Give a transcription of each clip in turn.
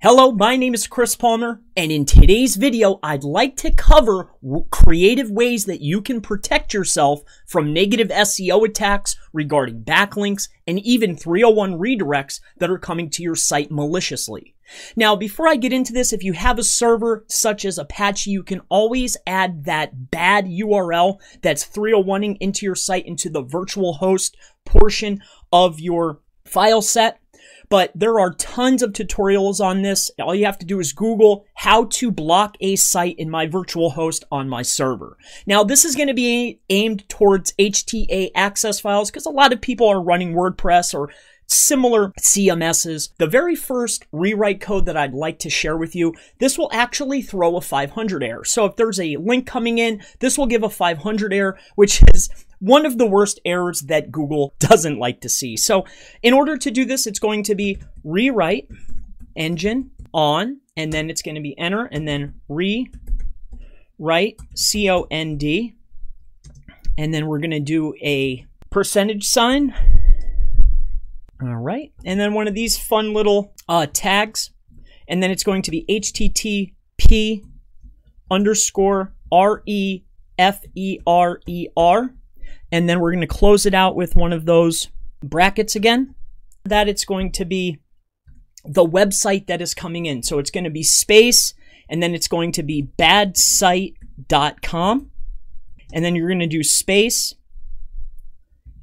Hello, my name is Chris Palmer, and in today's video, I'd like to cover creative ways that you can protect yourself from negative SEO attacks regarding backlinks and even 301 redirects that are coming to your site maliciously. Now, before I get into this, if you have a server such as Apache, you can always add that bad URL that's 301ing into your site into the virtual host portion of your file set. But there are tons of tutorials on this. All you have to do is Google how to block a site in my virtual host on my server. Now, this is going to be aimed towards HTA access files because a lot of people are running WordPress or similar CMSs. The very first rewrite code that I'd like to share with you, this will actually throw a 500 error. So if there's a link coming in, this will give a 500 error, which is one of the worst errors that Google doesn't like to see. So in order to do this, it's going to be RewriteEngine on, and then it's going to be enter, and then rewrite, C-O-N-D, and then we're going to do a percentage sign. All right, and then one of these fun little tags, and then it's going to be HTTP underscore REFERER, and then we're going to close it out with one of those brackets again. That it's going to be the website that is coming in. So it's going to be space, and then it's going to be badsite.com, and then you're going to do space,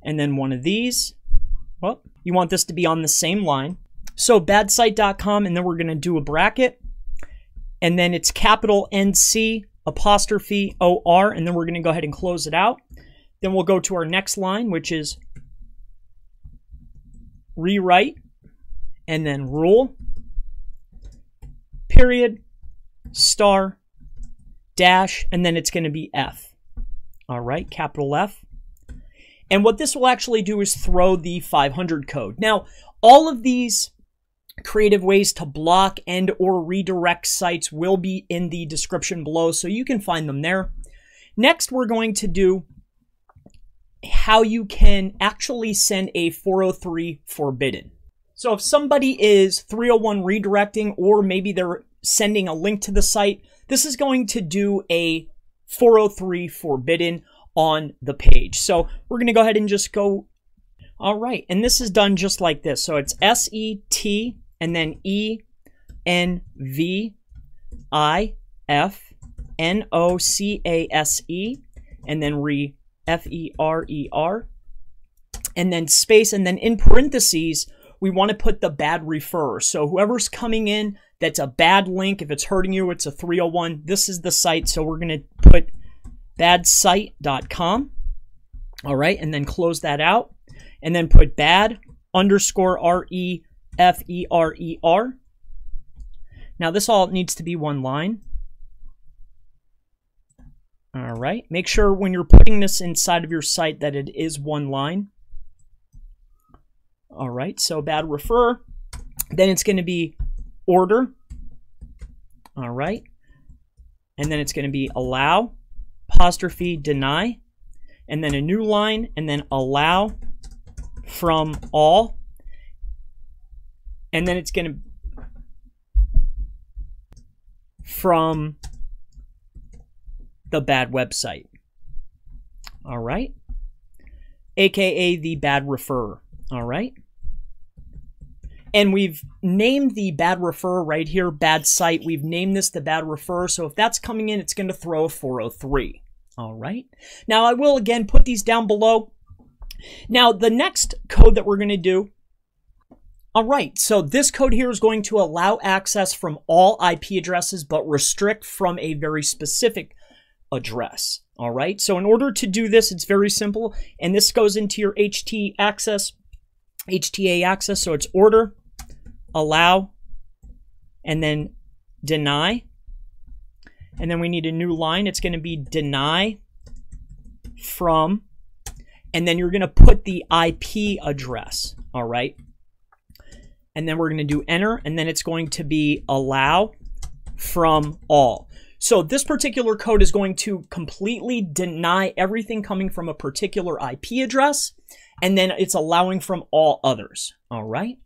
and then one of these. Well, you want this to be on the same line. So badsite.com, and then we're going to do a bracket, and then it's capital NC apostrophe OR, and then we're going to go ahead and close it out. Then we'll go to our next line, which is rewrite, and then rule, period, star, dash, and then it's going to be F. All right, capital F. And what this will actually do is throw the 500 code. Now, all of these creative ways to block and or redirect sites will be in the description below, so you can find them there. Next, we're going to do how you can actually send a 403 forbidden. So if somebody is 301 redirecting, or maybe they're sending a link to the site, this is going to do a 403 forbidden on the page. So we're going to go ahead and just go. All right, and this is done just like this. So it's SET and then ENVIFNOCASE and then FERER, and then space, and then in parentheses, we want to put the bad referrer. So whoever's coming in, that's a bad link. If it's hurting you, it's a 301. This is the site, so we're going to put badsite.com. All right, and then close that out, and then put bad underscore REFERER. Now this all needs to be one line. All right, make sure when you're putting this inside of your site that it is one line. All right, so bad refer. Then it's going to be order. All right, and then it's going to be allow, apostrophe, deny, and then a new line, and then allow from all, and then it's going to from the bad website. All right, aka the bad referrer. All right, and we've named the bad referrer right here, bad site. We've named this the bad referrer, so if that's coming in, it's going to throw a 403. All right, now I will again put these down below. Now the next code that we're going to do, all right, so this code here is going to allow access from all IP addresses, but restrict from a very specific address. All right, so in order to do this, it's very simple, and this goes into your HTA access. So it's order, allow, and then deny, and then we need a new line. It's going to be deny from, and then you're going to put the IP address. All right, and then we're going to do enter, and then it's going to be allow from all. So this particular code is going to completely deny everything coming from a particular IP address, and then it's allowing from all others. All right.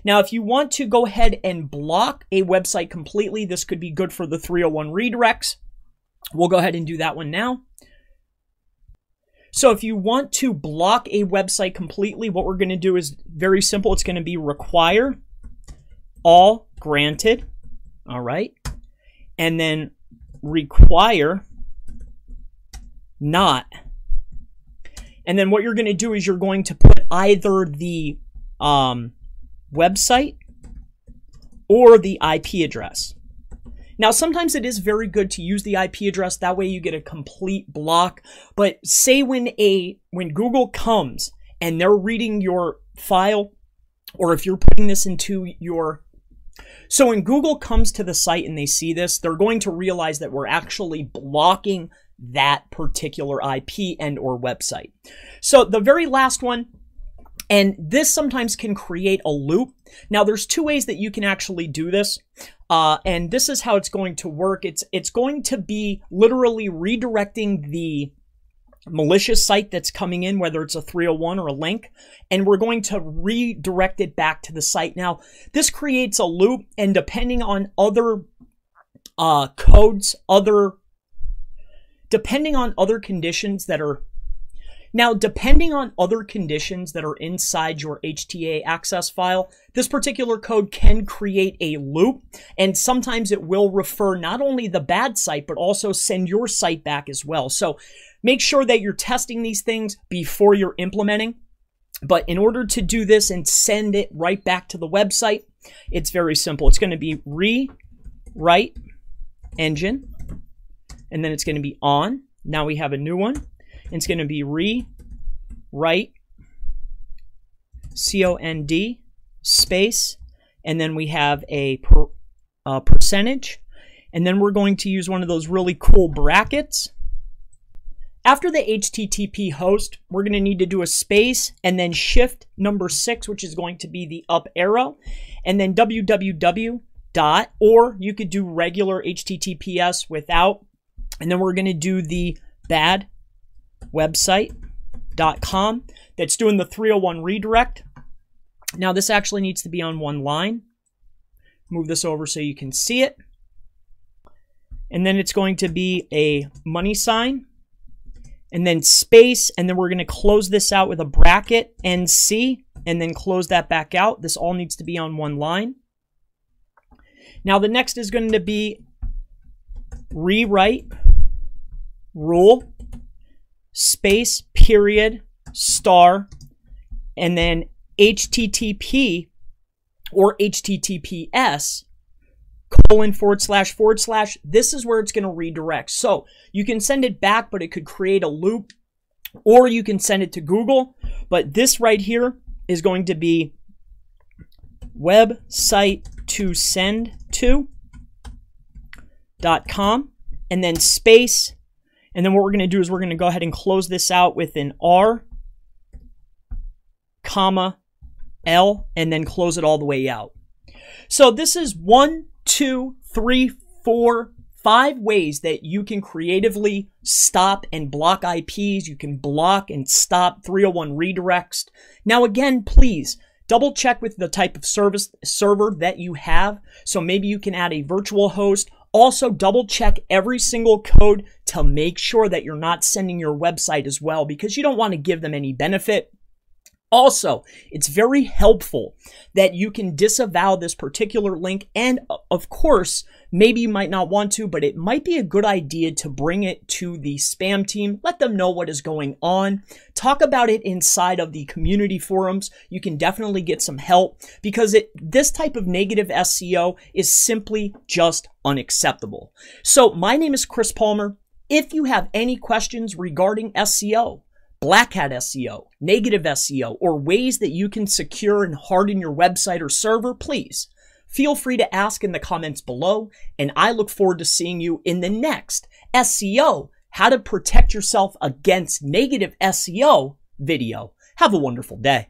Now, if you want to go ahead and block a website completely, this could be good for the 301 redirects. We'll go ahead and do that one now. So if you want to block a website completely, what we're going to do is very simple. It's going to be require all granted. All right. And then require not. And then what you're going to do is you're going to put either the website or the IP address. Now, sometimes it is very good to use the IP address. That way you get a complete block. But say when Google comes and they're reading your file, or if you're putting this into your... So when Google comes to the site and they see this, they're going to realize that we're actually blocking that particular IP and or website. So the very last one, and this sometimes can create a loop. Now, there's two ways that you can actually do this. And this is how it's going to work. It's going to be literally redirecting the malicious site that's coming in, whether it's a 301 or a link, and we're going to redirect it back to the site. Now, this creates a loop, and depending on other codes, depending on other conditions that are inside your HTA access file, this particular code can create a loop, and sometimes it will refer not only the bad site, but also send your site back as well. So make sure that you're testing these things before you're implementing. But in order to do this and send it right back to the website, it's very simple. It's going to be RewriteEngine, and then it's going to be on. Now we have a new one. It's going to be rewrite, COND, space, and then we have a percentage, and then we're going to use one of those really cool brackets. After the HTTP host, we're going to need to do a space and then shift number 6, which is going to be the up arrow, and then www. Or you could do regular HTTPS without, and then we're going to do the bad website.com that's doing the 301 redirect. Now this actually needs to be on one line. Move this over so you can see it. And then it's going to be a money sign and then space, and then we're going to close this out with a bracket NC and then close that back out. This all needs to be on one line. Now the next is going to be rewrite rule space period star and then HTTP or HTTPS colon // this is where it's going to redirect. So you can send it back, but it could create a loop, or you can send it to Google. But this right here is going to be website to send to.com and then space. And then what we're going to do is we're going to go ahead and close this out with an R, comma, L, and then close it all the way out. So this is 1, 2, 3, 4, 5 ways that you can creatively stop and block IPs. You can block and stop 301 redirects. Now again, please double check with the type of server that you have. So maybe you can add a virtual host. Also, double check every single code to make sure that you're not sending your website as well, because you don't want to give them any benefit. Also, it's very helpful that you can disavow this particular link, and of course, maybe you might not want to, but it might be a good idea to bring it to the spam team. Let them know what is going on. Talk about it inside of the community forums. You can definitely get some help, because this type of negative SEO is simply just unacceptable. So my name is Chris Palmer. If you have any questions regarding SEO, Black Hat SEO, negative SEO, or ways that you can secure and harden your website or server, please feel free to ask in the comments below, and I look forward to seeing you in the next SEO, how to protect yourself against negative SEO video. Have a wonderful day.